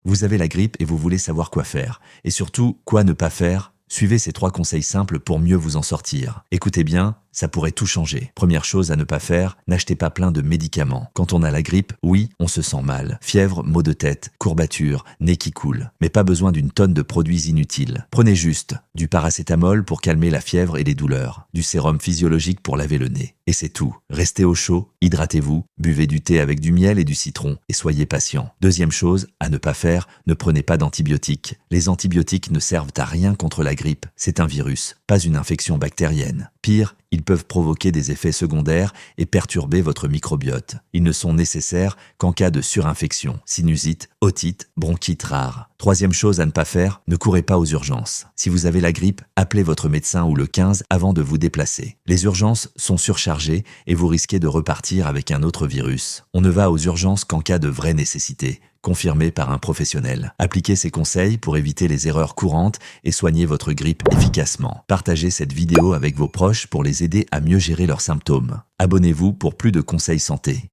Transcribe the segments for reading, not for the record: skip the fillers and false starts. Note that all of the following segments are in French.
Vous avez la grippe et vous voulez savoir quoi faire. Et surtout, quoi ne pas faire? Suivez ces 3 conseils simples pour mieux vous en sortir. Écoutez bien, ça pourrait tout changer. Première chose à ne pas faire, n'achetez pas plein de médicaments. Quand on a la grippe, oui, on se sent mal. Fièvre, maux de tête, courbatures, nez qui coule. Mais pas besoin d'une tonne de produits inutiles. Prenez juste du paracétamol pour calmer la fièvre et les douleurs, du sérum physiologique pour laver le nez. Et c'est tout. Restez au chaud, hydratez-vous, buvez du thé avec du miel et du citron et soyez patient. Deuxième chose à ne pas faire, ne prenez pas d'antibiotiques. Les antibiotiques ne servent à rien contre la grippe. C'est un virus, pas une infection bactérienne. Pire, ils peuvent provoquer des effets secondaires et perturber votre microbiote. Ils ne sont nécessaires qu'en cas de surinfection, sinusite, otite, bronchite rare. Troisième chose à ne pas faire, ne courez pas aux urgences. Si vous avez la grippe, appelez votre médecin ou le 15 avant de vous déplacer. Les urgences sont surchargées et vous risquez de repartir avec un autre virus. On ne va aux urgences qu'en cas de vraie nécessité, confirmé par un professionnel. Appliquez ces conseils pour éviter les erreurs courantes et soigner votre grippe efficacement. Partagez cette vidéo avec vos proches pour les aider à mieux gérer leurs symptômes. Abonnez-vous pour plus de conseils santé.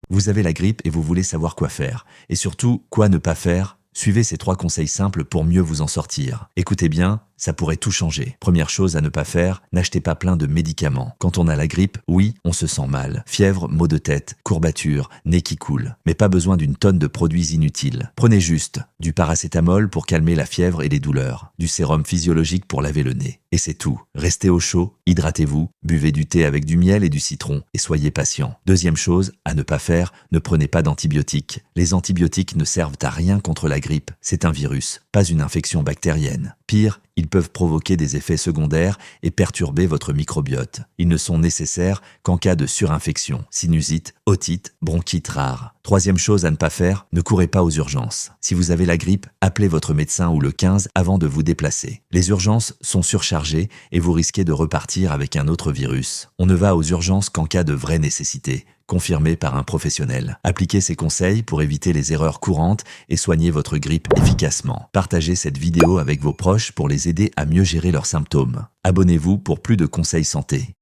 Vous avez la grippe et vous voulez savoir quoi faire. Et surtout, quoi ne pas faire? Suivez ces 3 conseils simples pour mieux vous en sortir. Écoutez bien, ça pourrait tout changer. Première chose à ne pas faire, n'achetez pas plein de médicaments. Quand on a la grippe, oui, on se sent mal. Fièvre, maux de tête, courbatures, nez qui coule. Mais pas besoin d'une tonne de produits inutiles. Prenez juste du paracétamol pour calmer la fièvre et les douleurs, du sérum physiologique pour laver le nez. Et c'est tout. Restez au chaud, hydratez-vous, buvez du thé avec du miel et du citron et soyez patient. Deuxième chose à ne pas faire, ne prenez pas d'antibiotiques. Les antibiotiques ne servent à rien contre la grippe. C'est un virus, pas une infection bactérienne. Pire, ils peuvent provoquer des effets secondaires et perturber votre microbiote. Ils ne sont nécessaires qu'en cas de surinfection, sinusite, otite, bronchite rare. Troisième chose à ne pas faire, ne courez pas aux urgences. Si vous avez la grippe, appelez votre médecin ou le 15 avant de vous déplacer. Les urgences sont surchargées et vous risquez de repartir avec un autre virus. On ne va aux urgences qu'en cas de vraie nécessité, confirmé par un professionnel. Appliquez ces conseils pour éviter les erreurs courantes et soigner votre grippe efficacement. Partagez cette vidéo avec vos proches pour les aider à mieux gérer leurs symptômes. Abonnez-vous pour plus de conseils santé.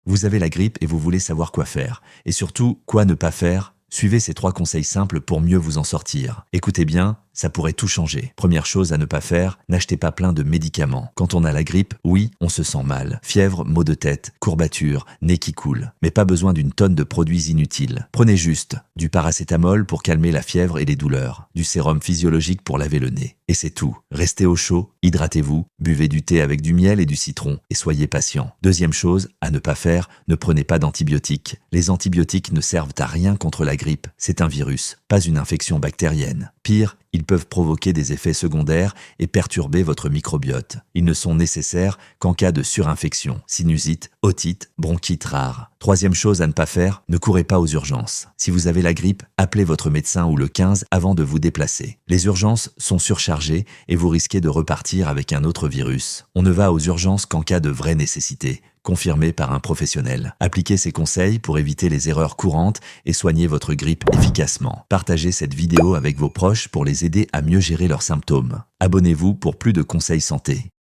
Vous avez la grippe et vous voulez savoir quoi faire. Et surtout, quoi ne pas faire? Suivez ces 3 conseils simples pour mieux vous en sortir. Écoutez bien, ça pourrait tout changer. Première chose à ne pas faire, n'achetez pas plein de médicaments. Quand on a la grippe, oui, on se sent mal. Fièvre, maux de tête, courbatures, nez qui coule. Mais pas besoin d'une tonne de produits inutiles. Prenez juste du paracétamol pour calmer la fièvre et les douleurs, du sérum physiologique pour laver le nez. Et c'est tout. Restez au chaud, hydratez-vous, buvez du thé avec du miel et du citron et soyez patient. Deuxième chose à ne pas faire, ne prenez pas d'antibiotiques. Les antibiotiques ne servent à rien contre la grippe. C'est un virus, pas une infection bactérienne. Pire, ils peuvent provoquer des effets secondaires et perturber votre microbiote. Ils ne sont nécessaires qu'en cas de surinfection, sinusite, otite, bronchite rare. Troisième chose à ne pas faire, ne courez pas aux urgences. Si vous avez la grippe, appelez votre médecin ou le 15 avant de vous déplacer. Les urgences sont surchargées et vous risquez de repartir avec un autre virus. On ne va aux urgences qu'en cas de vraie nécessité, confirmé par un professionnel. Appliquez ces conseils pour éviter les erreurs courantes et soigner votre grippe efficacement. Partagez cette vidéo avec vos proches pour les aider à mieux gérer leurs symptômes. Abonnez-vous pour plus de conseils santé.